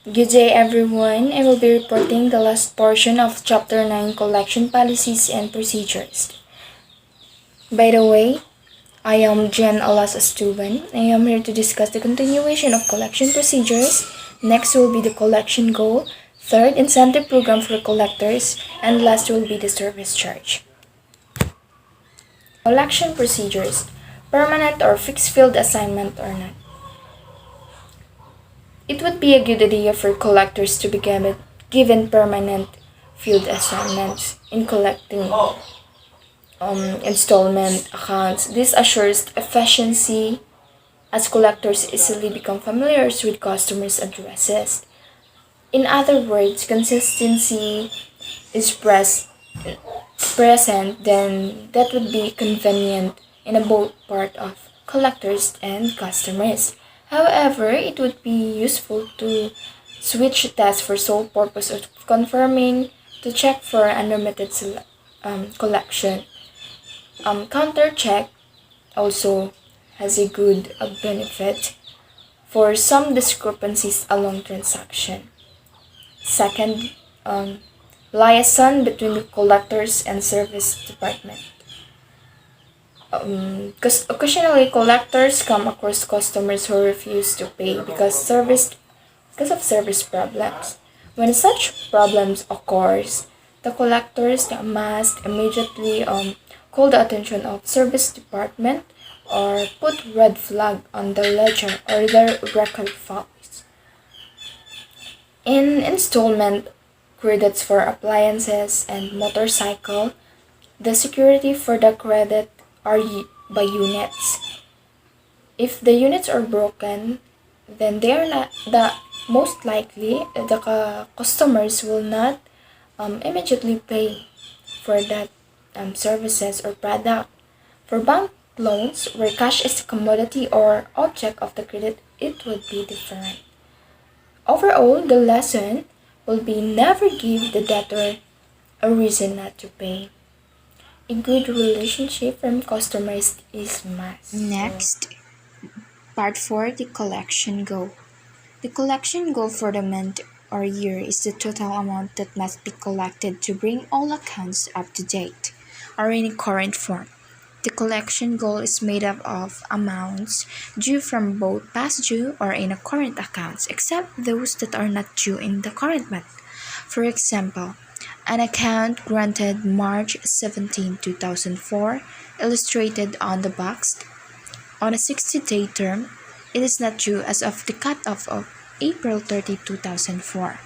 Good day everyone. I will be reporting the last portion of Chapter 9 Collection Policies and Procedures. By the way, I am Jen Alas Astuban. I am here to discuss the continuation of collection procedures. Next will be the collection goal, third incentive program for collectors, and last will be the service charge. Collection procedures, permanent or fixed field assignment or not. It would be a good idea for collectors to be given permanent field assignments in collecting installment accounts. This assures efficiency as collectors easily become familiar with customers' addresses. In other words, consistency is present, then that would be convenient in a both part of collectors and customers. However, it would be useful to switch tasks for sole purpose of confirming to check for unlimited collection. Counter check also has a good benefit for some discrepancies along transaction. Second, liaison between the collectors and service department. Because occasionally collectors come across customers who refuse to pay because of service problems. When such problems occurs, the collectors must immediately call the attention of service department or put red flag on the ledger or their record files. In installment credits for appliances and motorcycle, the security for the credit are by units. If the units are broken, then they are not the most likely the customers will not immediately pay for that services or product. For bank loans, where cash is a commodity or object of the credit, it would be different. Overall, the lesson will be never give the debtor a reason not to pay. A good relationship from customers is must. Next, part 4, the collection goal. The collection goal for the month or year is the total amount that must be collected to bring all accounts up to date or in a current form. The collection goal is made up of amounts due from both past due or in a current accounts, except those that are not due in the current month. For example, an account granted March 17, 2004, illustrated on the box, on a 60-day term, it is not due as of the cutoff of April 30, 2004.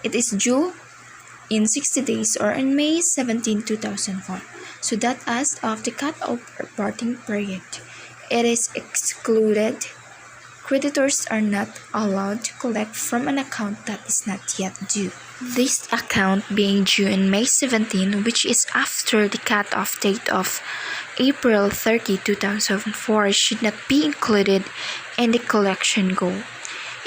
It is due in 60 days or on May 17, 2004, so that as of the cutoff reporting period, it is excluded. Creditors are not allowed to collect from an account that is not yet due. This account being due in May 17, which is after the cutoff date of April 30, 2004, should not be included in the collection goal.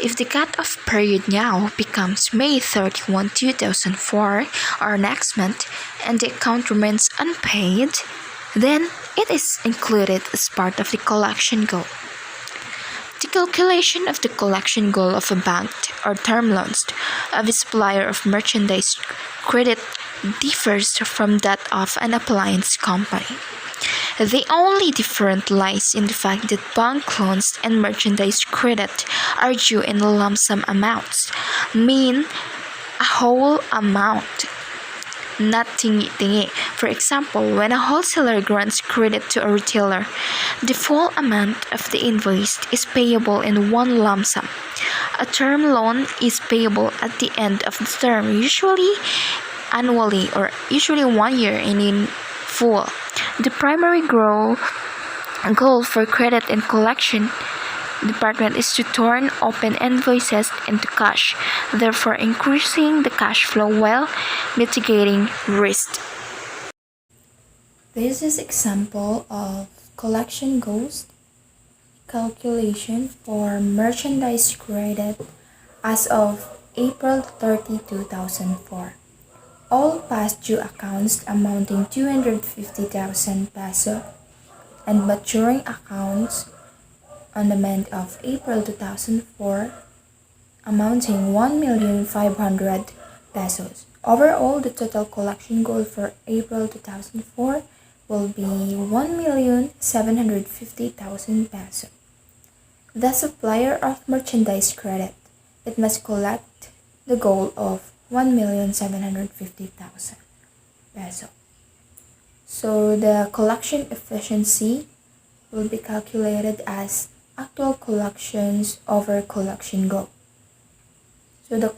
If the cutoff period now becomes May 31, 2004, or next month, and the account remains unpaid, then it is included as part of the collection goal. The calculation of the collection goal of a bank or term loans of a supplier of merchandise credit differs from that of an appliance company. The only difference lies in the fact that bank loans and merchandise credit are due in lump sum amounts, mean a whole amount, not tingi-tingi. For example, when a wholesaler grants credit to a retailer, the full amount of the invoice is payable in one lump sum. A term loan is payable at the end of the term, usually annually or usually 1 year and in full. The primary goal for credit and collection department is to turn open invoices into cash, therefore increasing the cash flow while mitigating risk. This is example of collection goals calculation for merchandise credit as of April 30, 2004. All past due accounts amounting 250,000 peso and maturing accounts on the month of April 2004 amounting 1,500,000 pesos. Overall, the total collection goal for April 2004 will be 1,750,000 pesos. The supplier of merchandise credit, it must collect the goal of 1,750,000 peso. So the collection efficiency will be calculated as actual collections over collection goal. So the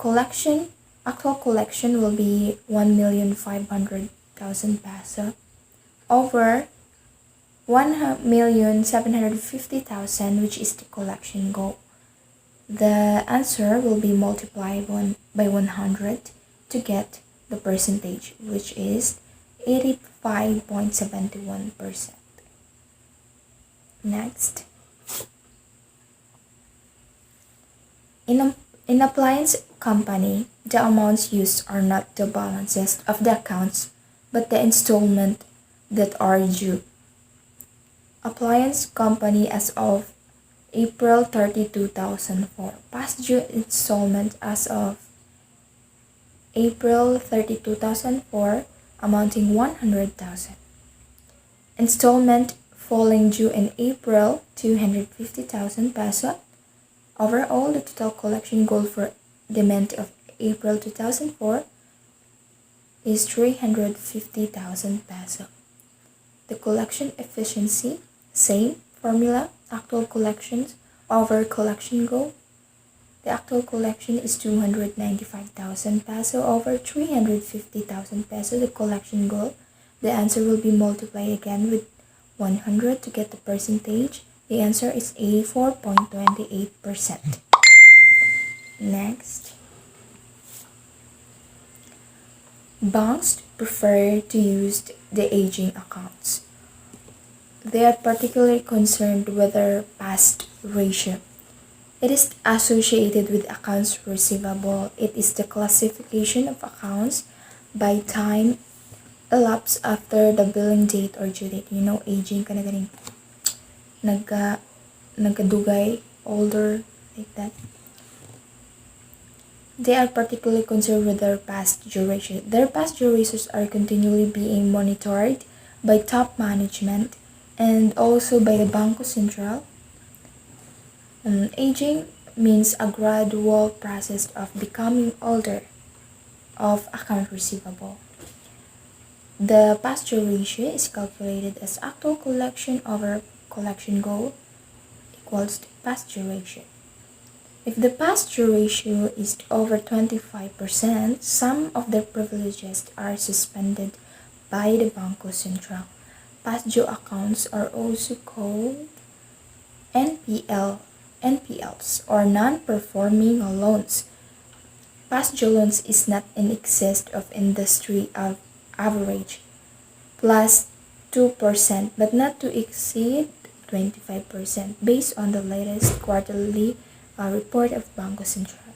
actual collection will be 1,500,000 peso over 1,750,000, which is the collection goal. The answer will be multiplied by 100 to get the percentage, which is 85.71%. Next, in appliance company, the amounts used are not the balances of the accounts, but the installment that are due. Appliance company as of April 30, 2004. Past due installment as of April 30, 2004 amounting 100,000. Installment falling due in April 250,000 peso. Overall, the total collection goal for the month of April 2004 is 350,000 peso. The collection efficiency, same formula, actual collections over collection goal. The actual collection is 295,000 peso over 350,000 peso, the collection goal. The answer will be multiplied again with 100 to get the percentage. The answer is 84.28%. Next, banks prefer to use the aging accounts. They are particularly concerned with their past ratio. It is associated with accounts receivable. It is the classification of accounts by time elapsed after the billing date or due date. You know, aging ka na ganing nagkadugay, older, like that. They are particularly concerned with their past due ratio. Their past due ratios are continually being monitored by top management and also by the Bangko Sentral. Aging means a gradual process of becoming older of account receivable. The past due ratio is calculated as actual collection over collection goal equals to past due ratio. If the past due ratio is over 25%, some of their privileges are suspended by the Bangko Sentral. Past due accounts are also called NPLs or non-performing loans. Past due loans is not in excess of industry average plus 2%, but not to exceed 25% based on the latest quarterly report of Bangko Sentral.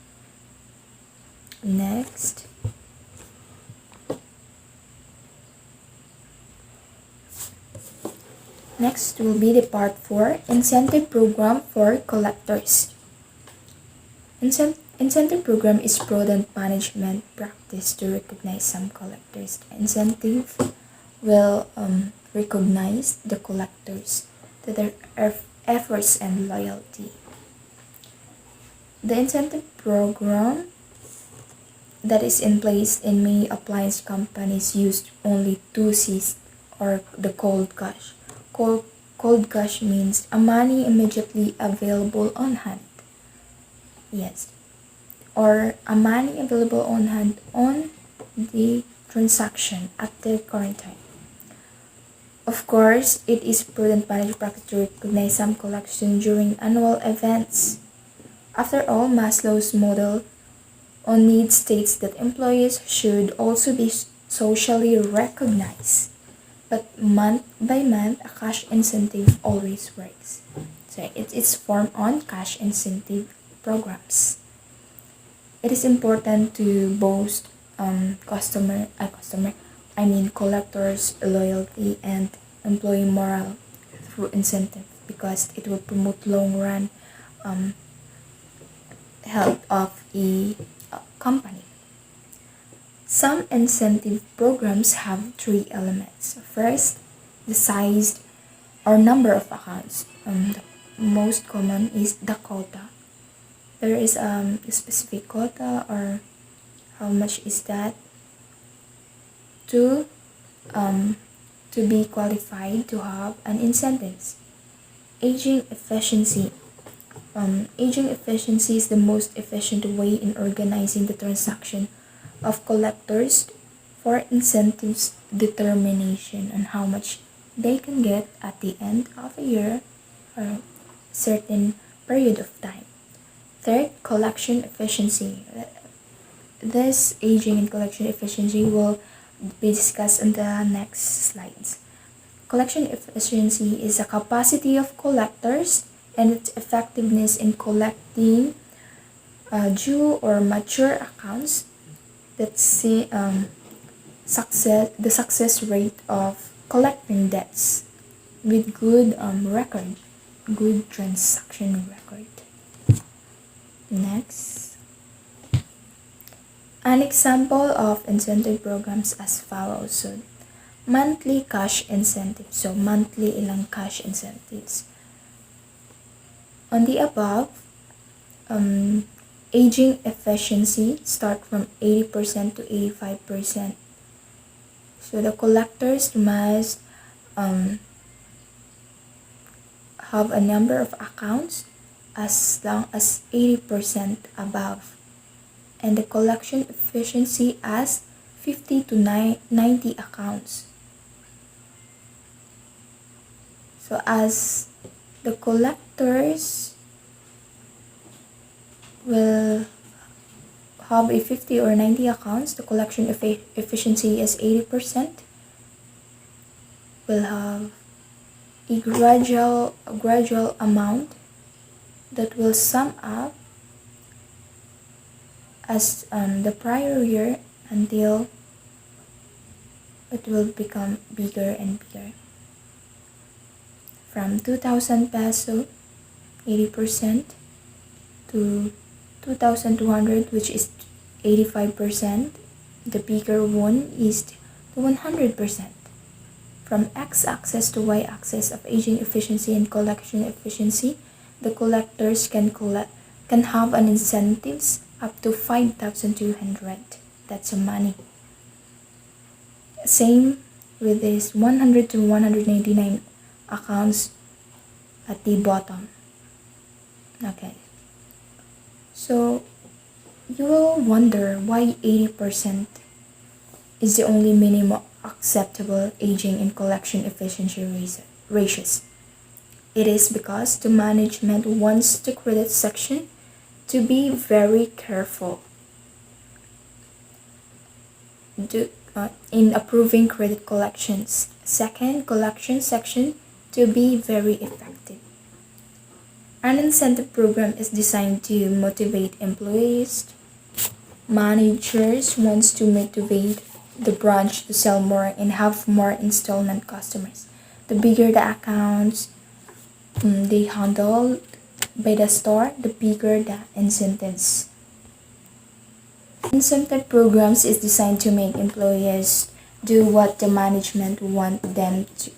Next, will be the part 4, incentive program for collectors. Incentive program is prudent management practice to recognize some collectors. Incentive will recognize the collectors to their efforts and loyalty. The incentive program that is in place in many appliance companies used only 2 C's or the cold cash. Cold cash means a money immediately available on hand. Yes. Or a money available on hand on the transaction at the current time. Of course, it is prudent management practice to recognize some collection during annual events. After all, Maslow's model on need states that employees should also be socially recognized. But month by month, a cash incentive always works. So it is formed on cash incentive programs. It is important to boost collectors' loyalty and employee morale through incentive because it will promote long run health of a company. Some incentive programs have three elements. First, the size or number of accounts. The most common is the quota. There is a specific quota, or how much is that to um, to be qualified to have an incentive. Aging efficiency. Aging efficiency is the most efficient way in organizing the transaction of collectors for incentives determination on how much they can get at the end of a year or a certain period of time. Third, collection efficiency. This aging and collection efficiency will be discussed in the next slides. Collection efficiency is the capacity of collectors and its effectiveness in collecting due or mature accounts. That's the success rate of collecting debts with good record, good transaction record. Next, an example of incentive programs as follows. So, monthly cash incentives. So, monthly ilang cash incentives. On the above, aging efficiency start from 80% to 85%. So the collectors must have a number of accounts as long as 80% above, and the collection efficiency as 50 to 90 accounts. So as the collectors will have a 50 or 90 accounts, the collection efficiency is 80%. Will have a gradual amount that will sum up as the prior year until it will become bigger and bigger. From 2,000 peso, 80%, to 2,200, which is 85%. The bigger one is the 100%. From x-axis to y-axis of aging efficiency and collection efficiency, the collectors can have an incentives up to 5,200. That's money. Same with this 100 to 189 accounts at the bottom. Okay. So you will wonder why 80% is the only minimum acceptable aging and collection efficiency ratios. It is because the management wants the credit section to be very careful in approving credit collections. Second, collection section to be very effective. An incentive program is designed to motivate employees. Managers wants to motivate the branch to sell more and have more installment customers. The bigger the accounts they handle by the store, the bigger the incentives. Incentive programs is designed to make employees do what the management want them to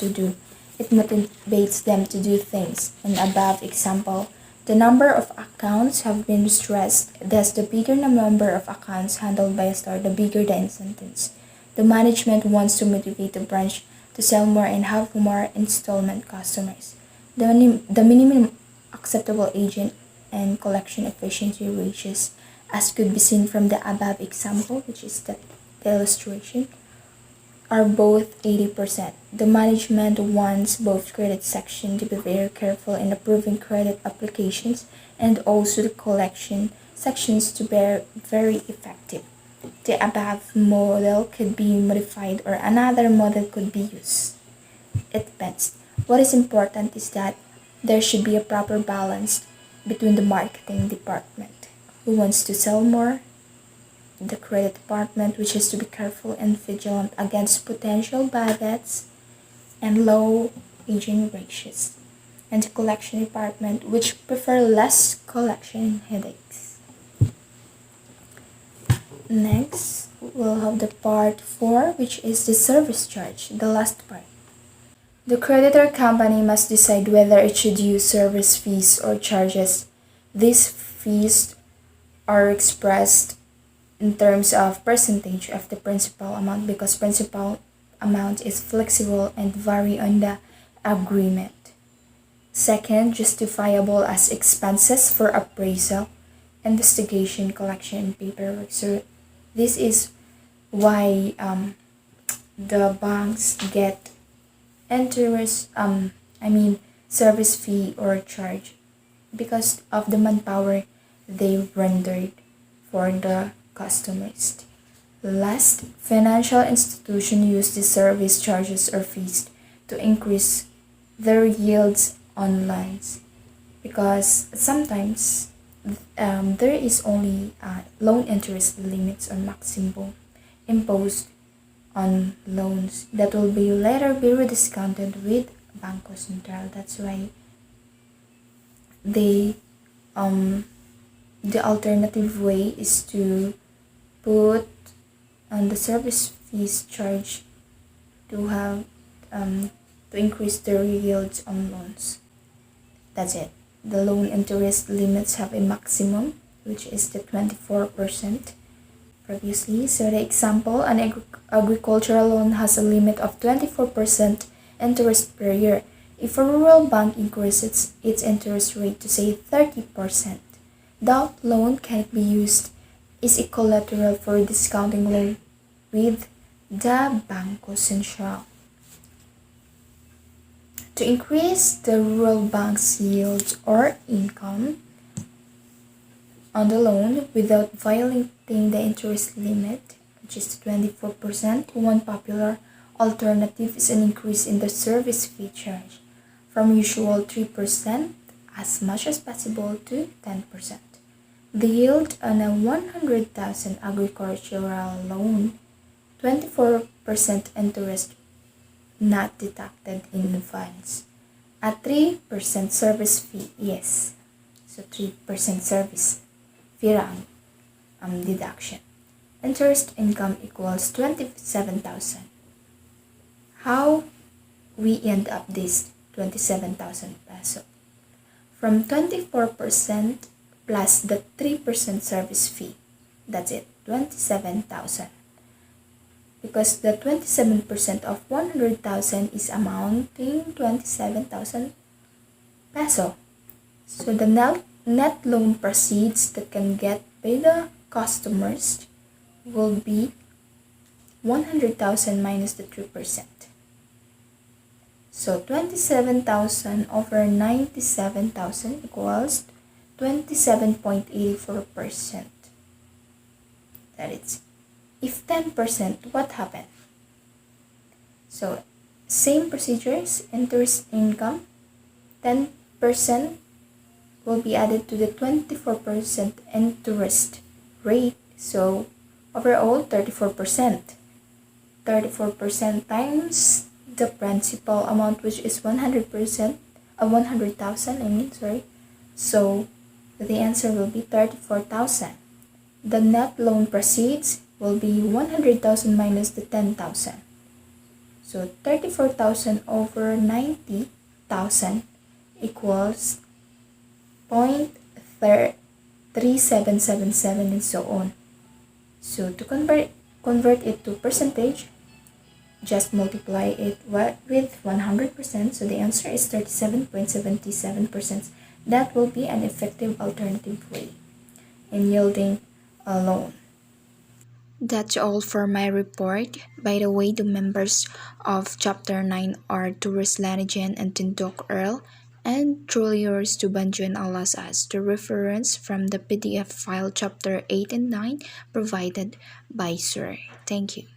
do. It motivates them to do things. In above example, the number of accounts have been stressed. Thus, the bigger the number of accounts handled by a store, the bigger the incentives. The management wants to motivate the branch to sell more and have more installment customers. The minimum acceptable agent and collection efficiency ratios, as could be seen from the above example, which is the illustration, are both 80%. The management wants both credit section to be very careful in approving credit applications and also the collection sections to be very effective. The above model could be modified or another model could be used. It depends. What is important is that there should be a proper balance between the marketing department, who wants to sell more, the credit department, which is to be careful and vigilant against potential bad debts, and low aging ratios. and collection department which prefer less collection headaches. Next, we'll have the part 4, which is the service charge, the last part. The creditor company must decide whether it should use service fees or charges. These fees are expressed in terms of percentage of the principal amount because principal amount is flexible and vary on the agreement. Second, justifiable as expenses for appraisal, investigation, collection, and paperwork. So this is why the banks get interest, service fee or charge because of the manpower they rendered for the customers. Last, financial institution use the service charges or fees to increase their yields on loans because sometimes there is only loan interest limits or maximum imposed on loans that will be later be rediscounted with Banco Central. That's why the alternative way is to put on the service fees charge to have to increase their yields on loans. That's it. The loan interest limits have a maximum, which is the 24% previously. So the example, an agricultural loan has a limit of 24% interest per year. If a rural bank increases its interest rate to say 30%, that loan can be used as a collateral for discounting loan with the Banco Central. To increase the rural bank's yield or income on the loan without violating the interest limit, which is 24%, one popular alternative is an increase in the service fee charge from usual 3% as much as possible to 10%. The yield on a 100,000 agricultural loan, 24% interest not deducted in advance. A 3% service fee, yes. So 3% service fee deduction. Interest income equals 27,000. How we end up this 27,000 peso? From 24% plus the 3% service fee. That's it, 27,000. Because the 27% of 100,000 is amounting 27,000 peso. So the net loan proceeds that can get by the customers will be 100,000 minus the 3%. So 27,000 over 97,000 equals 27.84%. That is. If 10%, what happened? So, same procedures, interest income, 10% will be added to the 24% interest rate. So, overall, 34%. 34% times the principal amount, which is 100%, 100,000, So, the answer will be 34,000. The net loan proceeds will be 100,000 minus the 10,000. So 34,000 over 90,000 equals 0.3777 and so on. So to convert it to percentage, just multiply it with 100%. So the answer is 37.77%. That will be an effective alternative way in yielding a loan. That's all for my report. By the way, the members of Chapter 9 are Tourist Lanijan and Tindok Earl, and truly yours to Banjuan Alasas. The reference from the PDF file Chapter 8 and 9 provided by Sir. Thank you.